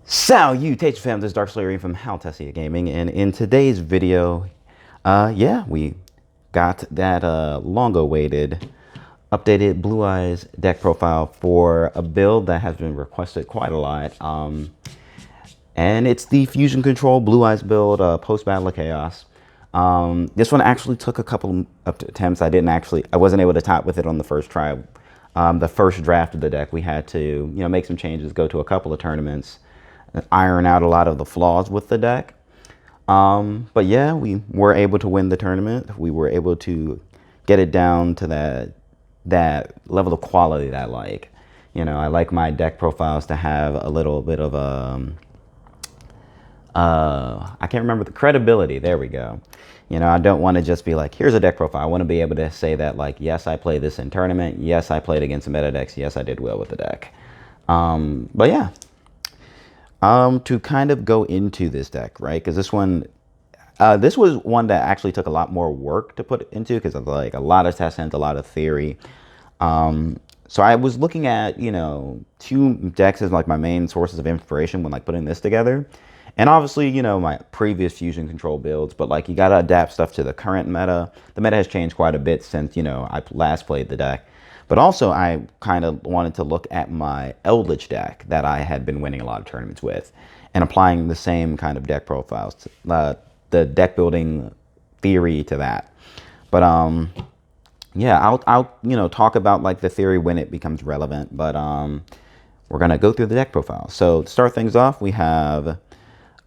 Salutations fam, this is Dark Slayer from Haltessiagaming, and in today's video, yeah, we got that long-awaited updated Blue Eyes deck profile for a build that has been requested quite a lot. And it's the Fusion Control Blue Eyes build, post-Battle of Chaos. This one actually took a couple of attempts. I wasn't able to top with it on the first try. The first draft of the deck, we had to, make some changes, go to a couple of tournaments, iron out a lot of the flaws with the deck. But yeah, we were able to win the tournament. We were able to get it down to that level of quality that I like. I like my deck profiles to have a little bit of I can't remember the credibility. There we go. I don't want to just be like, here's a deck profile. I want to be able to say that, like, yes, I played this in tournament. Yes, I played against meta decks. Yes, I did well with the deck. But yeah, to kind of go into this deck, right? Because this was one that actually took a lot more work to put into because of like a lot of test hints, a lot of theory. So I was looking at, two decks as like my main sources of inspiration when like putting this together. And obviously, my previous Fusion Control builds, but like you got to adapt stuff to the current meta. The meta has changed quite a bit since, I last played the deck. But also I kind of wanted to look at my Eldritch deck that I had been winning a lot of tournaments with and applying the same kind of deck profiles, the deck building theory to that. But yeah, I'll talk about like the theory when it becomes relevant, but we're going to go through the deck profile. So to start things off, we have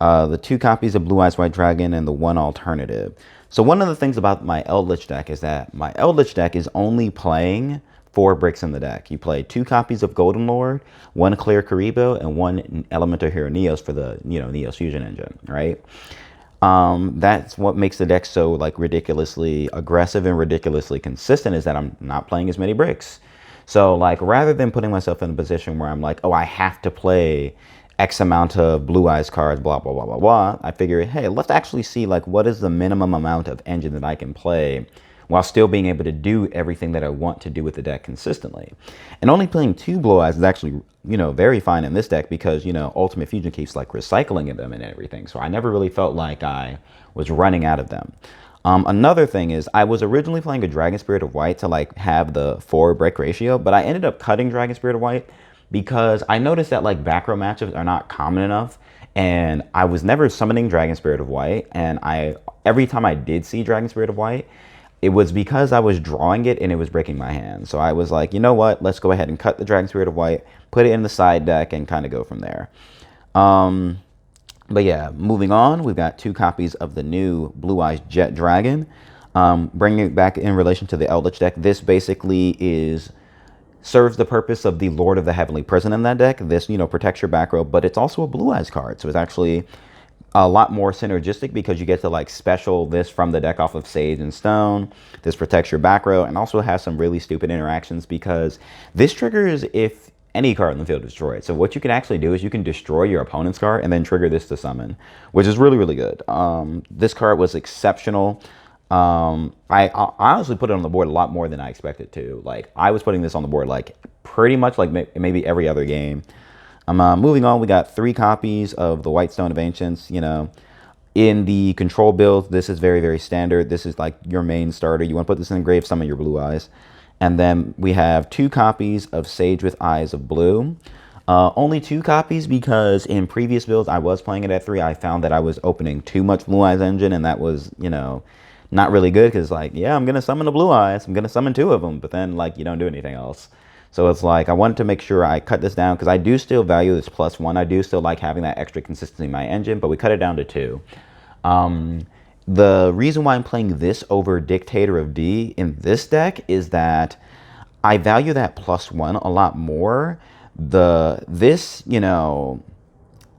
the 2 copies of Blue Eyes White Dragon and the 1 alternative. So one of the things about my Eldritch deck is that my Eldritch deck is only playing 4 bricks in the deck. You play 2 copies of Golden Lord, 1 Clear Karibo, and 1 Elemental Hero Neos for the Neos Fusion Engine, right? That's what makes the deck so like ridiculously aggressive and ridiculously consistent, is that I'm not playing as many bricks. So like rather than putting myself in a position where I'm like, oh, I have to play X amount of Blue Eyes cards, blah, blah, blah, blah, blah. I figured, hey, let's actually see like what is the minimum amount of engine that I can play while still being able to do everything that I want to do with the deck consistently. And only playing 2 Blue Eyes is actually, very fine in this deck because, Ultimate Fusion keeps like recycling them and everything. So I never really felt like I was running out of them. Another thing is I was originally playing a Dragon Spirit of White to like have the 4 brick ratio, but I ended up cutting Dragon Spirit of White because I noticed that like back row matchups are not common enough, and I was never summoning Dragon Spirit of White, and every time I did see Dragon Spirit of White, it was because I was drawing it and it was breaking my hand. So I was like, you know what, let's go ahead and cut the Dragon Spirit of White, put it in the side deck, and kind of go from there. But yeah, moving on, we've got 2 copies of the new Blue Eyes Jet Dragon. Bringing it back in relation to the Eldritch deck, this basically serves the purpose of the Lord of the Heavenly Prison in that deck. This, protects your back row, but it's also a Blue Eyes card. So it's actually a lot more synergistic because you get to like special this from the deck off of Sage and Stone. This protects your back row and also has some really stupid interactions because this triggers if any card in the field is destroyed. So what you can actually do is you can destroy your opponent's card and then trigger this to summon, which is really, really good. This card was exceptional. I honestly put it on the board a lot more than I expected to. Like I was putting this on the board like pretty much like maybe every other game. Moving on, we got 3 copies of the White Stone of Ancients. In the control build, this is very, very standard. This is like your main starter. You want to put this in grave, summon your Blue Eyes. And then we have 2 copies of Sage with Eyes of Blue. Only 2 copies because in previous builds I was playing it at 3. I found that I was opening too much Blue Eyes engine, and that was, not really good because like, yeah, I'm going to summon the Blue Eyes. I'm going to summon 2 of them, but then like you don't do anything else. So it's like I wanted to make sure I cut this down because I do still value this +1. I do still like having that extra consistency in my engine, but we cut it down to 2. The reason why I'm playing this over Dictator of D in this deck is that I value that +1 a lot more.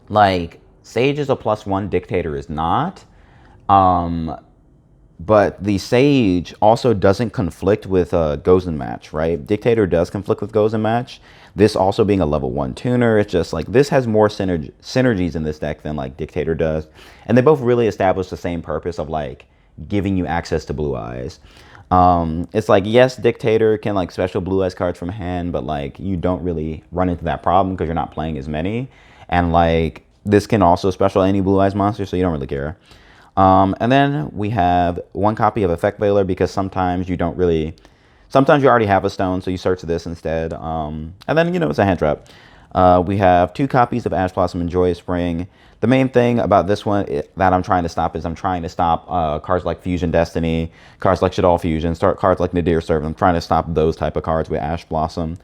Like Sage is a +1, Dictator is not. But the Sage also doesn't conflict with Goes and Match, right? Dictator does conflict with Goes and Match. This also being a level 1 tuner, it's just like this has more synergies in this deck than like Dictator does. And they both really establish the same purpose of like giving you access to Blue Eyes. It's like, yes, Dictator can like special Blue Eyes cards from hand, but like you don't really run into that problem because you're not playing as many. And like This can also special any Blue Eyes monster, so you don't really care. And then we have one copy of Effect Veiler, because sometimes you don't really... Sometimes you already have a stone, so you search this instead. And then, you know, it's a hand trap. We have 2 copies of Ash Blossom and Joyous Spring. The main thing about this one that I'm trying to stop is I'm trying to stop cards like Fusion Destiny, cards like Shaddoll Fusion, cards like Nadir Servant. I'm trying to stop those type of cards with Ash Blossom.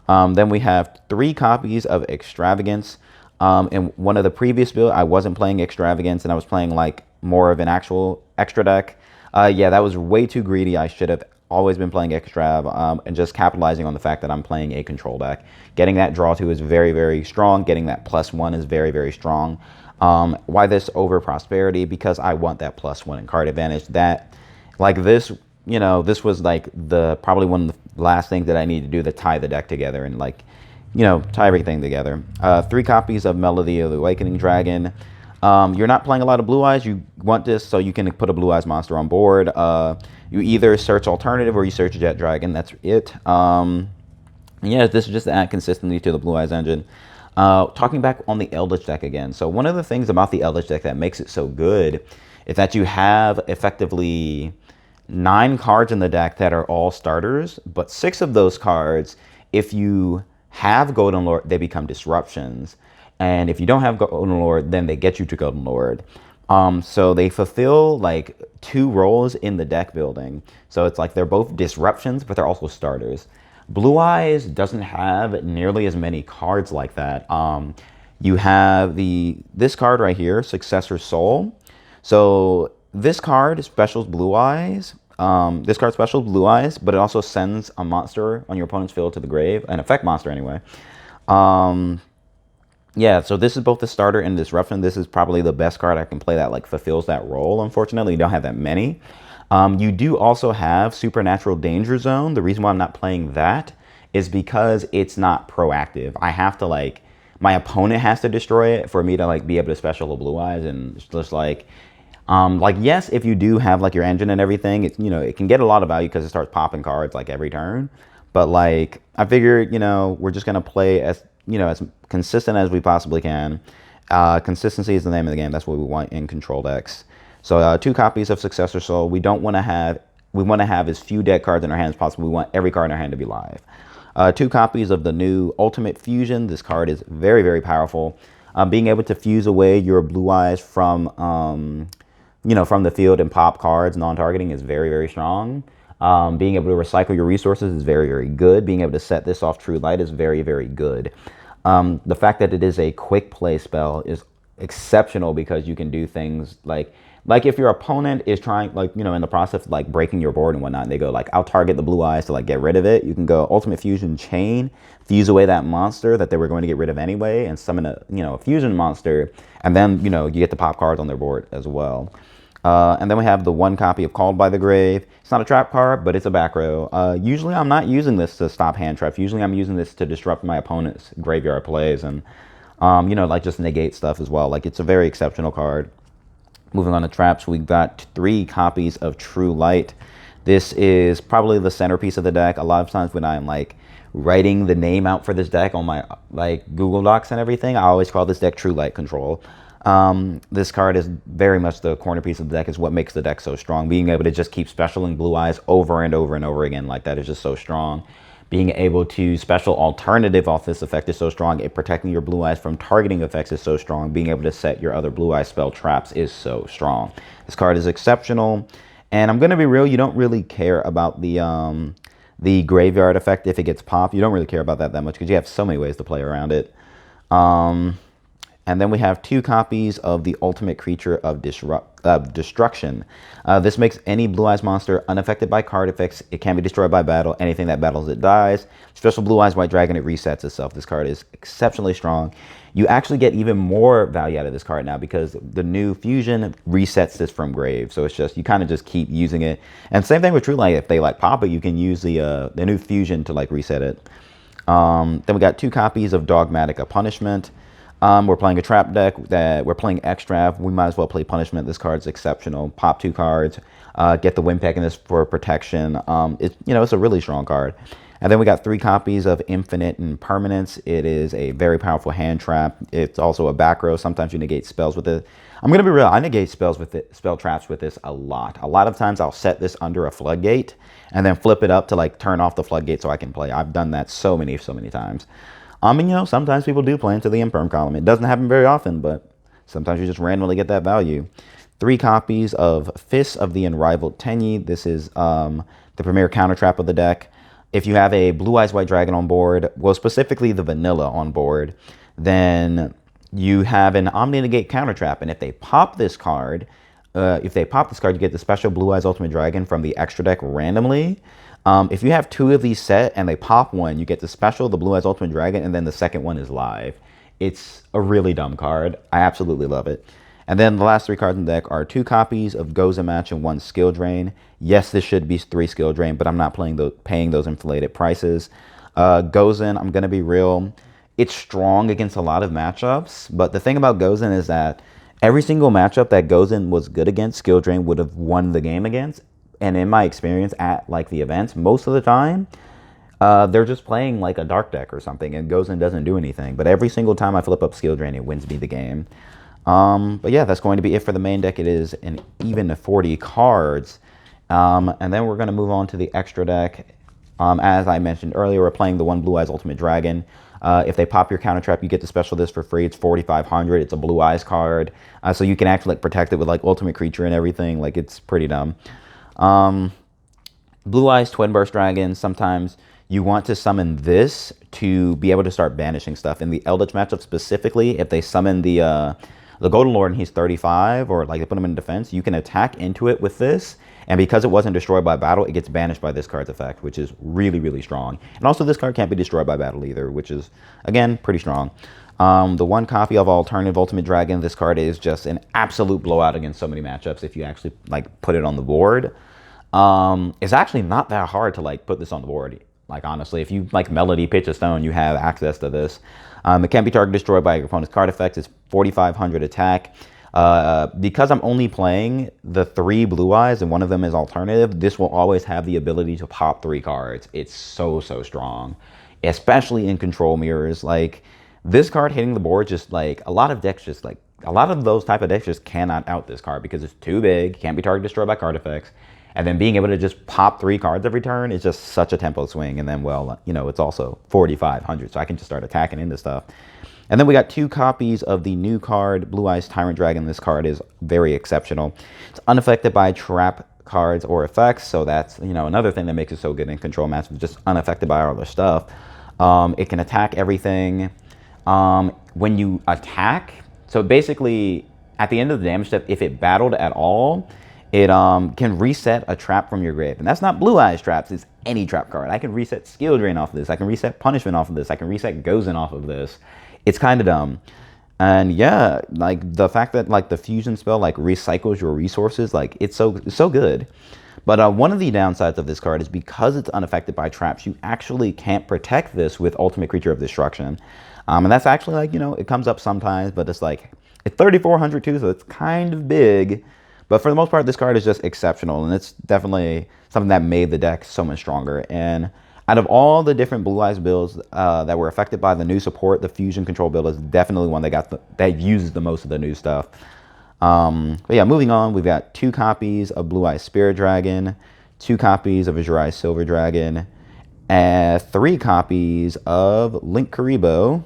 Then we have 3 copies of Extravagance. In one of the previous builds, I wasn't playing Extravagance, and I was playing like more of an actual extra deck. Yeah, that was way too greedy. I should have always been playing Extrav, and just capitalizing on the fact that I'm playing a control deck. Getting that draw 2 is very, very strong. Getting that +1 is very, very strong. Why this over Prosperity? Because I want that +1 in card advantage. That, like this, you know, this was like probably one of the last things that I need to do to tie the deck together and, like, you know, tie everything together. 3 copies of Melody of the Awakening Dragon. You're not playing a lot of Blue Eyes. You want this so you can put a Blue Eyes monster on board. You either search Alternative or you search Jet Dragon. That's it. Yeah, this is just to add consistency to the Blue Eyes engine. Talking back on the Eldritch deck again. So one of the things about the Eldritch deck that makes it so good is that you have effectively 9 cards in the deck that are all starters, but 6 of those cards, if you have Golden Lord, they become disruptions. And if you don't have Golden Lord, then they get you to Golden Lord. So they fulfill like 2 roles in the deck building. So it's like they're both disruptions, but they're also starters. Blue Eyes doesn't have nearly as many cards like that. You have this card right here, Successor Soul. So this card specials Blue Eyes. This card specials Blue Eyes, but it also sends a monster on your opponent's field to the grave, an effect monster anyway. Yeah, so this is both the starter and disruption. This is probably the best card I can play that like fulfills that role. Unfortunately, you don't have that many. You do also have Supernatural Danger Zone. The reason why I'm not playing that is because it's not proactive. I have to like, my opponent has to destroy it for me to like be able to special a Blue Eyes, and it's just like yes, if you do have like your engine and everything, it's, you know, it can get a lot of value because it starts popping cards like every turn. But like, I figured, you know, we're just gonna play as, you know, as consistent as we possibly can. Consistency is the name of the game. That's what we want in control decks. So 2 copies of Successor Soul. We want to have as few deck cards in our hands as possible. We want every card in our hand to be live. 2 copies of the new Ultimate Fusion. This card is very, very powerful. Being able to fuse away your Blue Eyes from, you know, from the field and pop cards, non-targeting, is very, very strong. Being able to recycle your resources is very, very good. Being able to set this off True Light is very, very good. The fact that it is a quick play spell is exceptional because you can do things like if your opponent is trying, like, you know, in the process of like breaking your board and whatnot, and they go like, I'll target the Blue Eyes to like get rid of it. You can go Ultimate Fusion Chain, fuse away that monster that they were going to get rid of anyway, and summon a, you know, a fusion monster, and then, you know, you get the pop cards on their board as well. And then we have the 1 copy of Called by the Grave. It's not a trap card, but it's a back row. Usually I'm not using this to stop hand traps. Usually I'm using this to disrupt my opponent's graveyard plays and, you know, like just negate stuff as well. Like, it's a very exceptional card. Moving on to traps, we got 3 copies of True Light. This is probably the centerpiece of the deck. A lot of times when I'm like writing the name out for this deck on my like Google Docs and everything, I always call this deck True Light Control. This card is very much the corner piece of the deck. Is what makes the deck so strong. Being able to just keep specialing Blue Eyes over and over and over again like that is just so strong. Being able to special Alternative off this effect is so strong. It protecting your Blue Eyes from targeting effects is so strong. Being able to set your other Blue Eyes spell traps is so strong. This card is exceptional. And I'm going to be real, you don't really care about the graveyard effect if it gets popped. You don't really care about that much because you have so many ways to play around it. And then we have 2 copies of the Ultimate Creature of Destruction. This makes any Blue Eyes monster unaffected by card effects. It can be destroyed by battle. Anything that battles it dies. Special Blue Eyes White Dragon, it resets itself. This card is exceptionally strong. You actually get even more value out of this card now because the new Fusion resets this from grave. So it's just, you kind of just keep using it. And same thing with True Light. If they like pop it, you can use the new Fusion to like reset it. Then we got 2 copies of Dogmatic Punishment. We're playing a trap deck that we're playing Extrav. We might as well play Punishment. This card's exceptional. Pop 2 cards. Get the Wimpec in this for protection. It's, you know, it's a really strong card. And then we got 3 copies of Infinite Impermanence. It is a very powerful hand trap. It's also a back row. Sometimes you negate spells with it. I'm going to be real. I negate spells with it, spell traps with this a lot. A lot of times I'll set this under a floodgate and then flip it up to like turn off the floodgate so I can play. I've done that so many times. And you know, sometimes people do play into the Imperm column. It doesn't happen very often, but sometimes you just randomly get that value. 3 copies of Fists of the Unrivaled Tenyi. This is the premier counter trap of the deck. If you have a Blue Eyes White Dragon on board, well, specifically the vanilla on board, then you have an Omni Negate counter trap. And if they pop this card, you get the special Blue Eyes Ultimate Dragon from the extra deck randomly. If you have 2 of these set and they pop one, you get the special, the Blue Eyes Ultimate Dragon, and then the second one is live. It's a really dumb card. I absolutely love it. And then the last 3 cards in the deck are 2 copies of Gozen Match and 1 Skill Drain. Yes, this should be 3 Skill Drain, but I'm not paying those inflated prices. Gozen, I'm going to be real. It's strong against a lot of matchups, but the thing about Gozen is that every single matchup that Gozen was good against, Skill Drain would have won the game against. And in my experience at like the events, most of the time, they're just playing like a dark deck or something, and Gozen doesn't do anything. But every single time I flip up Skill Drain, it wins me the game. But yeah, that's going to be it for the main deck. It is an even 40 cards. And then we're going to move on to the extra deck. As I mentioned earlier, we're playing the 1 Blue Eyes Ultimate Dragon. If they pop your counter trap, you get to special this for free. It's 4,500. It's a Blue Eyes card. So you can actually like protect it with like Ultimate Creature and everything. Like, it's pretty dumb. Blue Eyes Twin Burst Dragon. Sometimes you want to summon this to be able to start banishing stuff. In the Eldritch matchup specifically, if they summon the Golden Lord and he's 35, or like they put him in defense, you can attack into it with this, and because it wasn't destroyed by battle, it gets banished by this card's effect, which is really, really strong. And also this card can't be destroyed by battle either, which is, again, pretty strong. The 1 copy of Alternative Ultimate Dragon, this card is just an absolute blowout against so many matchups if you actually like put it on the board. It's actually not that hard to like put this on the board. Like, honestly, if you like Melody, Pitch of Stone, you have access to this. It can't be target destroyed by your opponent's card effects. It's 4,500 attack. Because I'm only playing the 3 Blue Eyes and one of them is alternative, this will always have the ability to pop 3 cards. It's so strong, especially in control mirrors. Like, this card hitting the board, just like a lot of decks, just like a lot of those type of decks just cannot out this card because it's too big, can't be target destroyed by card effects. And then being able to just pop 3 cards every turn is just such a tempo swing. And then, well, you know, it's also 4,500, so I can just start attacking into stuff. And then we got 2 copies of the new card, Blue Eyes Tyrant Dragon. This card is very exceptional. It's unaffected by trap cards or effects, so that's, you know, another thing that makes it so good in control matches, just unaffected by all other stuff. It can attack everything. When you attack, so basically, at the end of the damage step, if it battled at all, it can reset a trap from your grave. And that's not Blue Eyes traps, it's any trap card. I can reset Skill Drain off of this. I can reset Punishment off of this. I can reset Gozen off of this. It's kind of dumb. And yeah, like the fact that like the fusion spell like recycles your resources, like it's so good. But one of the downsides of this card is because it's unaffected by traps, you actually can't protect this with Ultimate Creature of Destruction. And that's actually like, you know, it comes up sometimes, but it's like, it's 3,400 too, so it's kind of big. But for the most part, this card is just exceptional, and it's definitely something that made the deck so much stronger. And out of all the different Blue Eyes builds that were affected by the new support, the Fusion Control build is definitely one that uses the most of the new stuff. But yeah, moving on, we've got 2 copies of Blue Eyes Spirit Dragon, 2 copies of Azure Eyes Silver Dragon, and 3 copies of Link Kuriboh.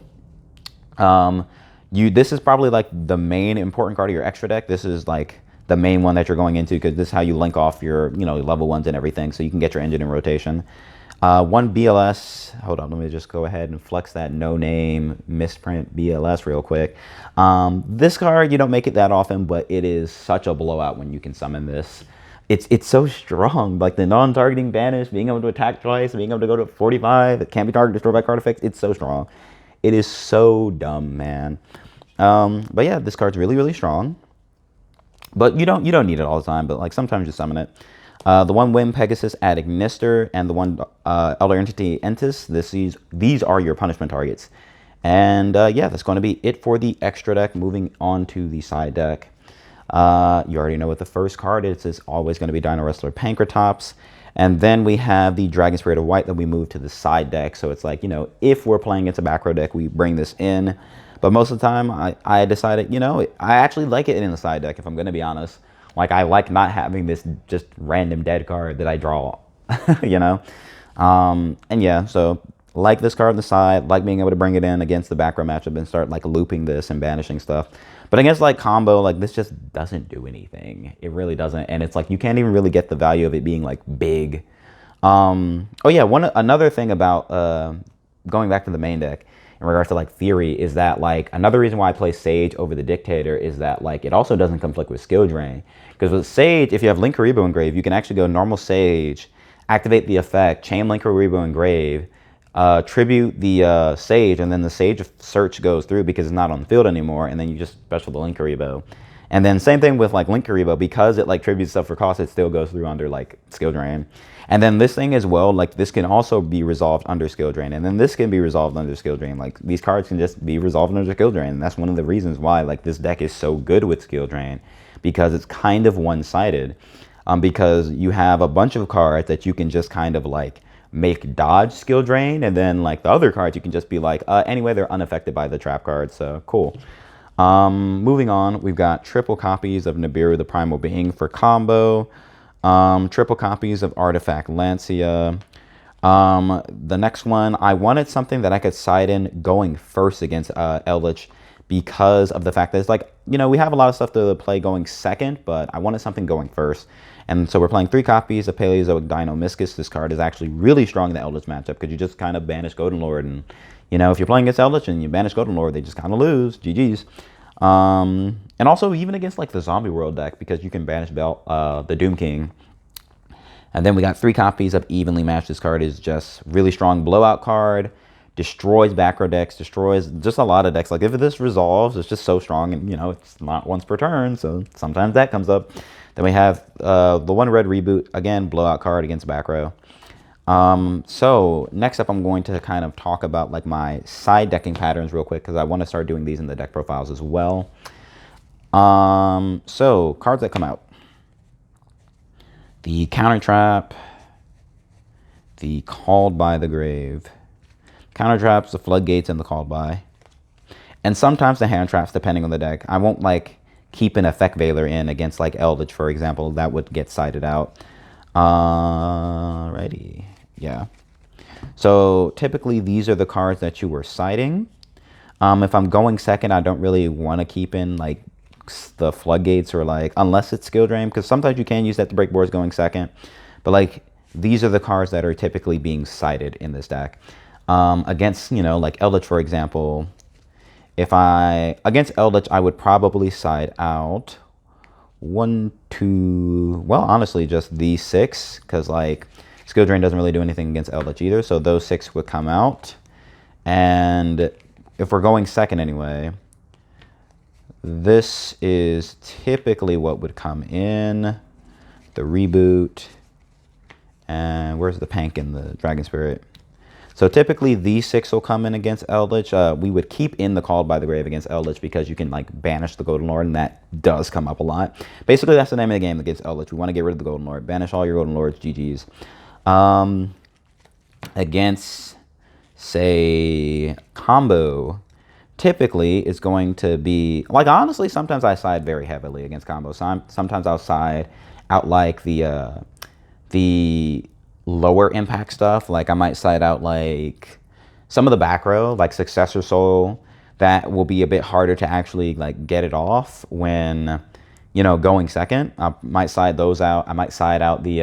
This is probably like the main important card of your extra deck. This is like the main one that you're going into because this is how you link off your, you know, level 1s and everything, so you can get your engine in rotation. 1 BLS, hold on, let me just go ahead and flex that no name misprint BLS real quick. This card, you don't make it that often, but it is such a blowout when you can summon this. It's so strong, like the non-targeting banish, being able to attack twice, being able to go to 45, it can't be target destroyed by card effects, it's so strong. It is so dumb, man. But yeah, this card's really strong. But you don't need it all the time, but like sometimes you summon it. The 1 Wind Pegasus Ad Ignister and the 1 Elder Entity Entis, these are your punishment targets. And yeah, that's going to be it for the extra deck. Moving on to the side deck. You already know what the first card is. It's always going to be Dino Wrestler Pankratops. And then we have the Dragon Spirit of White that we move to the side deck. So it's like, you know, if we're playing against a back row deck, we bring this in. But most of the time, I decided, you know, I actually like it in the side deck, if I'm going to be honest. Like, I like not having this just random dead card that I draw, you know? And yeah, so like this card on the side, like being able to bring it in against the back row matchup and start like looping this and banishing stuff. But against like combo, like this just doesn't do anything. It really doesn't. And it's like you can't even really get the value of it being like big. Oh yeah, another thing about going back to the main deck in regards to like theory is that like another reason why I play Sage over the Dictator is that like it also doesn't conflict with skill drain. Because with Sage, if you have Link Karibo Engrave, you can actually go normal Sage, activate the effect, chain Link Karibo Engrave, tribute the Sage, and then the Sage search goes through because it's not on the field anymore, and then you just special the Link Karibo. And then same thing with like Link Karibo, because it like tributes stuff for cost, it still goes through under like skill drain. And then this thing as well, like this can also be resolved under skill drain, and then this can be resolved under skill drain. Like these cards can just be resolved under skill drain. And that's one of the reasons why like this deck is so good with skill drain, because it's kind of one-sided. Because you have a bunch of cards that you can just kind of like make dodge skill drain, and then like the other cards you can just be like, anyway, they're unaffected by the trap cards, so cool. Moving on, we've got triple copies of Nibiru the Primal Being for combo, triple copies of Artifact Lancia. The next one, I wanted something that I could side in going first against Eldritch, because of the fact that it's like, you know, we have a lot of stuff to play going second, but I wanted something going first. And so we're playing 3 copies of Paleozoic Dino Miscus. This card is actually really strong in the Eldritch matchup, because you just kind of banish Golden Lord. And, you know, if you're playing against Eldritch and you banish Golden Lord, they just kind of lose. GG's. And also even against like the Zombie World deck, because you can banish the Doom King. And then we got 3 copies of Evenly Matched. This card is just really strong blowout card. Destroys back row decks, destroys just a lot of decks. Like if this resolves, it's just so strong, and you know, it's not once per turn, so sometimes that comes up. Then we have the 1 red reboot, again, blowout card against back row. So next up, I'm going to kind of talk about like my side decking patterns real quick, because I want to start doing these in the deck profiles as well. So cards that come out: the Counter Trap, the Called by the Grave, Counter Traps, the Floodgates, and the Called by, and sometimes the Hand Traps, depending on the deck. I won't like keep an Effect Veiler in against like Eldritch, for example. That would get sided out. Alrighty, yeah. So typically these are the cards that you were siding. If I'm going second, I don't really want to keep in like the Floodgates, or like, unless it's skill drain, because sometimes you can use that to break boards going second. But like these are the cards that are typically being sided in this deck. Against, you know, like Eldritch, for example, against Eldritch, I would probably side out 1, 2, well, honestly, just these 6, because like skill drain doesn't really do anything against Eldritch either, so those 6 would come out. And if we're going second anyway, this is typically what would come in: the reboot, and where's the Pank and the Dragon Spirit? So typically these 6 will come in against Eldritch. We would keep in the Called by the Grave against Eldritch, because you can like banish the Golden Lord, and that does come up a lot. Basically, that's the name of the game against Eldritch. We want to get rid of the Golden Lord. Banish all your Golden Lords, GG's. Against, say, combo, typically it's going to be, like, honestly, sometimes I side very heavily against combo. Sometimes I'll side out like the lower impact stuff. Like I might side out like some of the back row, like Successor Soul, that will be a bit harder to actually like get it off when, you know, going second. I might side those out. I might side out the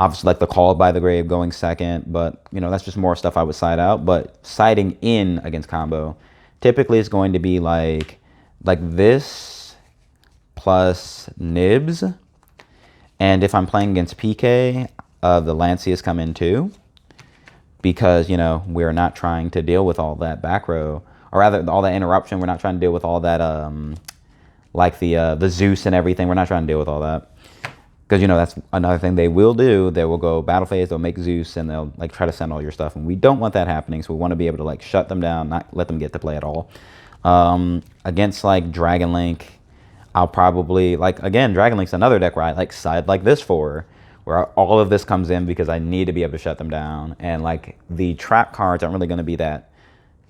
obviously like the Called by the Grave going second, but you know, that's just more stuff I would side out. But siding in against combo typically is going to be like this plus Nibs. And if I'm playing against PK, the Lancias come in too, because, you know, we're not trying to deal with all that back row, or rather all that interruption. We're not trying to deal with all that, like the Zeus and everything. We're not trying to deal with all that, because, you know, that's another thing they will do. They will go battle phase, they'll make Zeus, and they'll like try to send all your stuff, and we don't want that happening. So we want to be able to like shut them down, not let them get to play at all. Against like Dragon Link, I'll probably, like, again, Dragon Link's another deck where I like side like this for, where all of this comes in because I need to be able to shut them down. And like the trap cards aren't really going to be that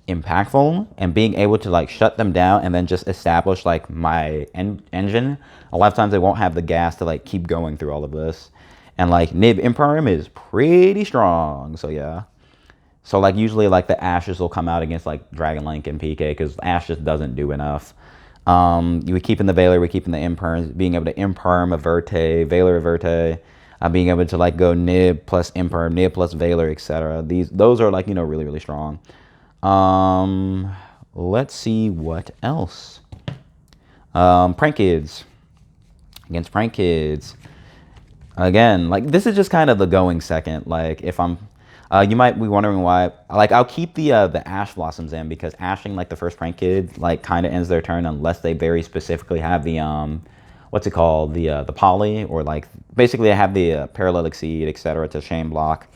impactful, and being able to like shut them down and then just establish like my engine, a lot of times they won't have the gas to like keep going through all of this. And like Nib Imperm is pretty strong, so yeah. So like usually like the Ashes will come out against like Dragon Link and PK because Ash just doesn't do enough. We keep in the Valor, we keep in the Imperm, being able to Imperm a Verte, Valor a Verte, being able to like go Nib plus Imperm, Nib plus Valor, etc. Those are like, you know, really, really strong. Let's see what else. Prank Kids. Against Prank Kids. Again, like this is just kind of the going second. Like if I'm, you might be wondering why. Like I'll keep the Ash Blossoms in because ashing like the first Prank Kid like kind of ends their turn unless they very specifically have the what's it called, the poly, or like basically I have the Parallel Exceed, etc. to shame block.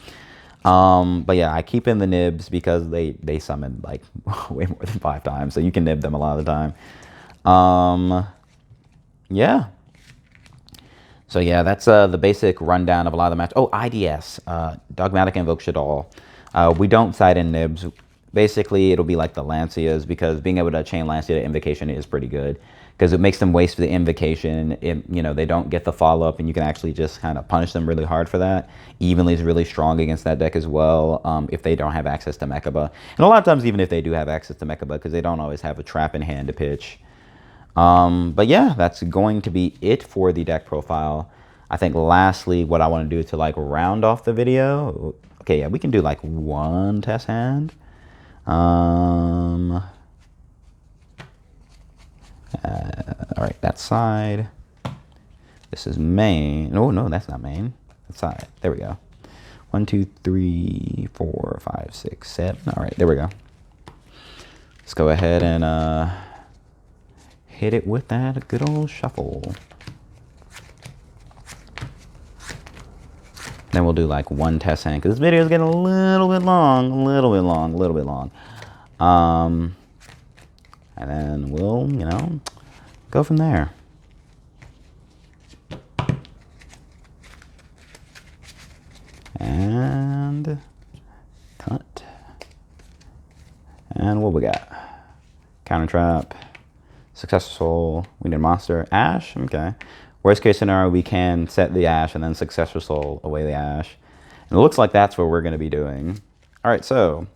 But yeah, I keep in the nibs because they summon like way more than 5 times, so you can nib them a lot of the time. Yeah. So yeah, that's the basic rundown of a lot of the matches. Oh, IDS, Dogmatic Invoke Shaddoll. We don't side in nibs. Basically, it'll be like the Lancias because being able to chain Lancia to Invocation is pretty good because it makes them waste the Invocation. You know, they don't get the follow-up, and you can actually just kind of punish them really hard for that. Evenly is really strong against that deck as well if they don't have access to Mechaba. And a lot of times, even if they do have access to Mechaba, because they don't always have a trap in hand to pitch. But yeah, that's going to be it for the deck profile. I think lastly, what I want to do to like round off the video. Okay, yeah, we can do like one test hand. All right, that side. This is main. Oh no, that's not main. That side. There we go. 1, 2, 3, 4, 5, 6, 7. All right, there we go. Let's go ahead and hit it with that good old shuffle. Then we'll do like one test hand because this video is getting a little bit long, and then we'll, you know, go from there. And cut. And what we got? Counter trap. Successor Soul. We need a monster. Ash. Okay. Worst case scenario, we can set the Ash and then Successor Soul away the Ash. And it looks like that's what we're going to be doing. All right, so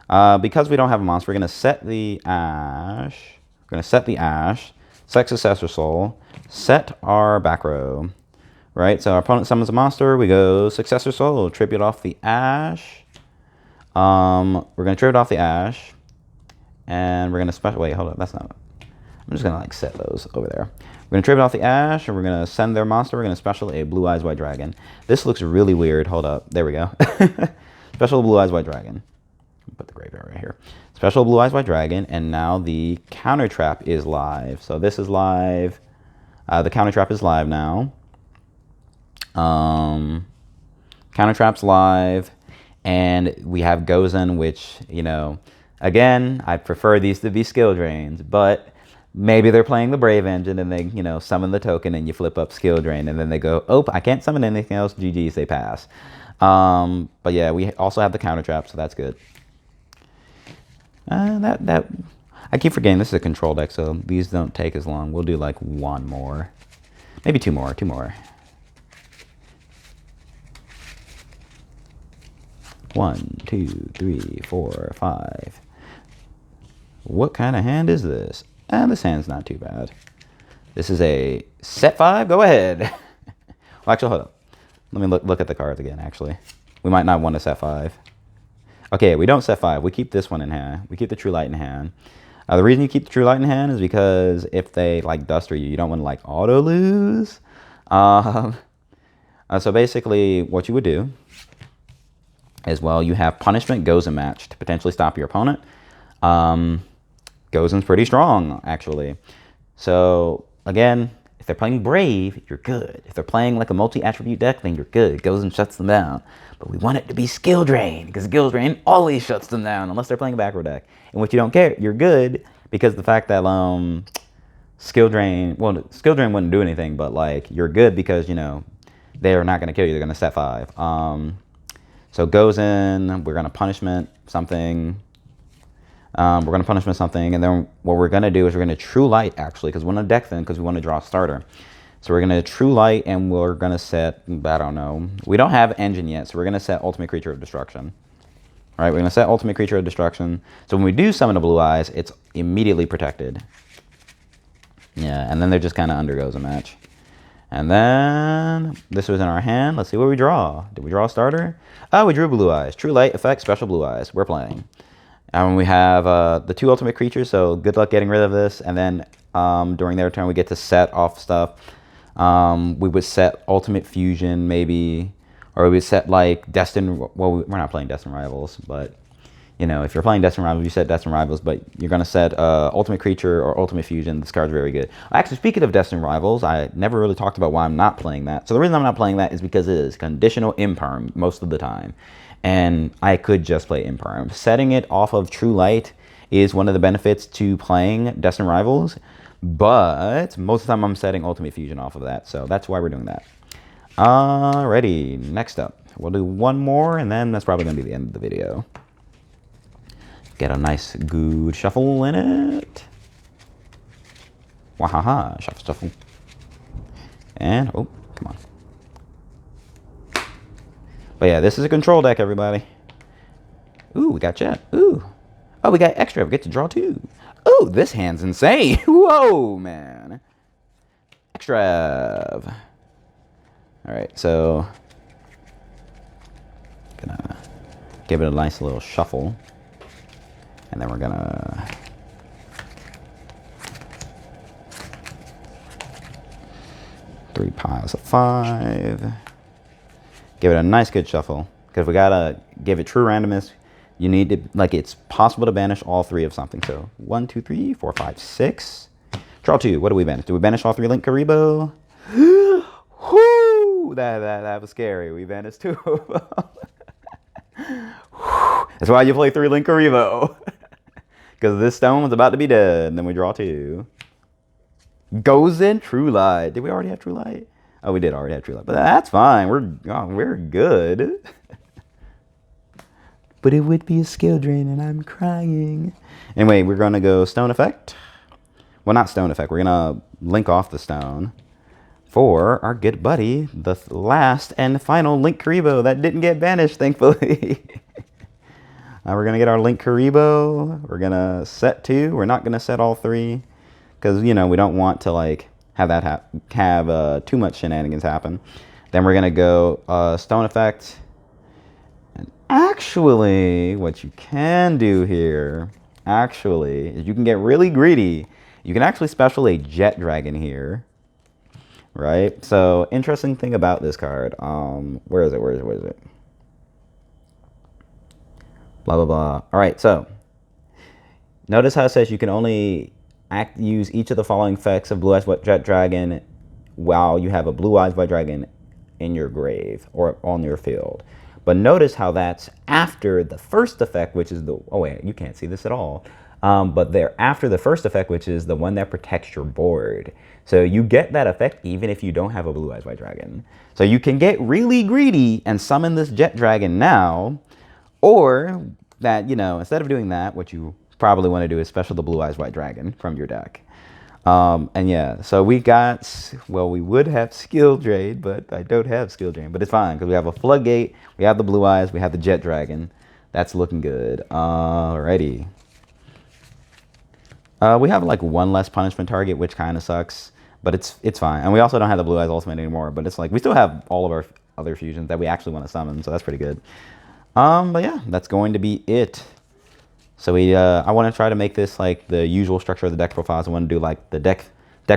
because we don't have a monster, we're going to set the Ash. We're going to set the Ash, set Successor Soul, set our back row. Right, so our opponent summons a monster. We go Successor Soul, tribute off the Ash. We're going to tribute off the Ash. And we're going to special. Wait, hold up. That's not. I'm just going to like set those over there. We're going to tribute off the Ash, and we're going to send their monster. We're going to special a Blue Eyes White Dragon. This looks really weird. Hold up. There we go. Special Blue Eyes White Dragon. Put the graveyard right here. Special Blue Eyes White Dragon, and now the counter trap is live. So this is live. The counter trap is live now. Counter trap's live, and we have Gozen, which, you know, again, I prefer these to be skill drains, but maybe they're playing the Brave Engine and they, you know, summon the token and you flip up skill drain and then they go, oh, I can't summon anything else. GG's, they pass. But yeah, we also have the counter trap, so that's good. I keep forgetting this is a control deck, so these don't take as long. We'll do like one more, maybe two more. One, two, 3, 4, 5. What kind of hand is this? This hand's not too bad. This is a set 5. Go ahead. Well, actually, hold up. Let me look at the cards again, actually. We might not want to set 5. Okay, we don't set 5. We keep this one in hand. We keep the True Light in hand. The reason you keep the True Light in hand is because if they, like, duster you, you don't want to, like, auto-lose. So basically, what you would do is, well, you have Punishment Gozen match to potentially stop your opponent. Gozen's pretty strong, actually. So, again, if they're playing Brave, you're good. If they're playing like a multi-attribute deck, then you're good. Gozen shuts them down. But we want it to be Skill Drain, because Skill Drain always shuts them down, unless they're playing a back row deck. In which you don't care. You're good, because the fact that Skill Drain, well, Skill Drain wouldn't do anything, but, like, you're good because, you know, they're not going to kill you. They're going to set 5. So goes in. We're going to punishment something. We're going to punishment something, and then what we're going to do is we're going to true light, actually, because we want to deck them because we want to draw a starter. So we're going to true light, and we're going to set, I don't know, we don't have engine yet, so we're going to set ultimate creature of destruction. All right, we're going to set ultimate creature of destruction. So when we do summon a blue eyes, it's immediately protected. Yeah, and then there just kind of undergoes a match. And then this was in our hand. Let's see what we draw. Did we draw a starter? Oh, we drew blue eyes. True light effect, special blue eyes. We're playing. And we have the 2 ultimate creatures, so good luck getting rid of this. And then during their turn, we get to set off stuff. We would set ultimate fusion, maybe, or we would set like Destined. Well, we're not playing Destined Rivals, but you know, if you're playing Destined Rivals, you set Destined Rivals, but you're gonna set ultimate creature or ultimate fusion. This card's very good. Actually, speaking of Destined Rivals, I never really talked about why I'm not playing that. So the reason I'm not playing that is because it is conditional imperm most of the time. And I could just play Imperm. Setting it off of True Light is one of the benefits to playing Destined Rivals, but most of the time I'm setting Ultimate Fusion off of that, so that's why we're doing that. Alrighty, next up. We'll do one more, and then that's probably going to be the end of the video. Get a nice good shuffle in it. Wahaha, shuffle, shuffle. And, oh, come on. But yeah, this is a control deck, everybody. Ooh, we got Jet. Ooh. Oh, we got extra. We get to draw 2. Ooh, this hand's insane. Whoa, man. Extra. All right, so gonna give it a nice little shuffle. And then we're gonna three piles of 5. Give it a nice good shuffle, because we gotta give it true randomness. You need to, like, it's possible to banish all 3 of something. So 1, 2, 3, 4, 5, 6. Draw 2. What do we banish? Do we banish all 3 Link Karibo? Whoo! That was scary. We banished 2 of them. That's why you play 3 Link Karibo. Because this stone was about to be dead. And then we draw 2. Goes in True Light. Did we already have True Light? Oh, we did already have True Light, but that's fine. We're good. But it would be a skill drain, and I'm crying. Anyway, we're gonna go Stone Effect. Well, not Stone Effect. We're gonna link off the stone for our good buddy, the last and final Link Karibo that didn't get banished, thankfully. We're gonna get our Link Karibo. We're gonna set 2. We're not gonna set all 3, because you know we don't want to like have that have too much shenanigans happen. Then we're gonna go Stone Effect. And actually, what you can do here, actually, is you can get really greedy. You can actually special a Jet Dragon here, right? So interesting thing about this card. Where is it? Blah blah blah. All right, so notice how it says you can only use each of the following effects of Blue Eyes White Jet Dragon while you have a Blue Eyes White Dragon in your grave or on your field. But notice how that's after the first effect, which is the, oh wait, you can't see this at all. But they're after the first effect, which is the one that protects your board. So you get that effect even if you don't have a Blue Eyes White Dragon. So you can get really greedy and summon this Jet Dragon now, or that, you know, instead of doing that, what you probably want to do is special the Blue Eyes White Dragon from your deck. And yeah, so we got, well, we would have Skill Drain, but I don't have Skill Drain, but it's fine because we have a Floodgate, we have the Blue Eyes, we have the Jet Dragon. That's looking good. Alrighty. We have like 1 less punishment target, which kind of sucks, but it's fine. And we also don't have the Blue Eyes Ultimate anymore, but it's like we still have all of our other fusions that we actually want to summon, so that's pretty good. But yeah, that's going to be it. So I want to try to make this like the usual structure of the deck profiles. I want to do like the deck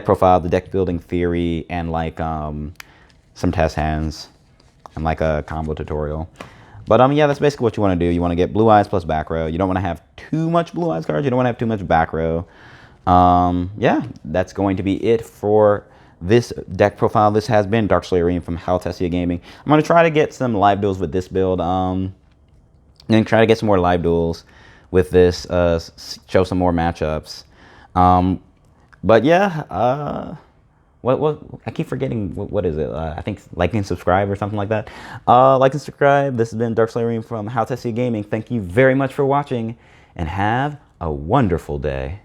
profile, the deck building theory, and like some test hands and like a combo tutorial. But yeah, that's basically what you want to do. You want to get Blue Eyes plus back row. You don't want to have too much Blue Eyes cards. You don't want to have too much back row. Yeah, that's going to be it for this deck profile. This has been Arim from Haltessiagaming. I'm going to try to get some live duels with this build. And try to get some more live duels with this, show some more matchups. But yeah, What I keep forgetting. What is it? I think like and subscribe or something like that. Like and subscribe. This has been Arim from Haltessiagaming. Thank you very much for watching, and have a wonderful day.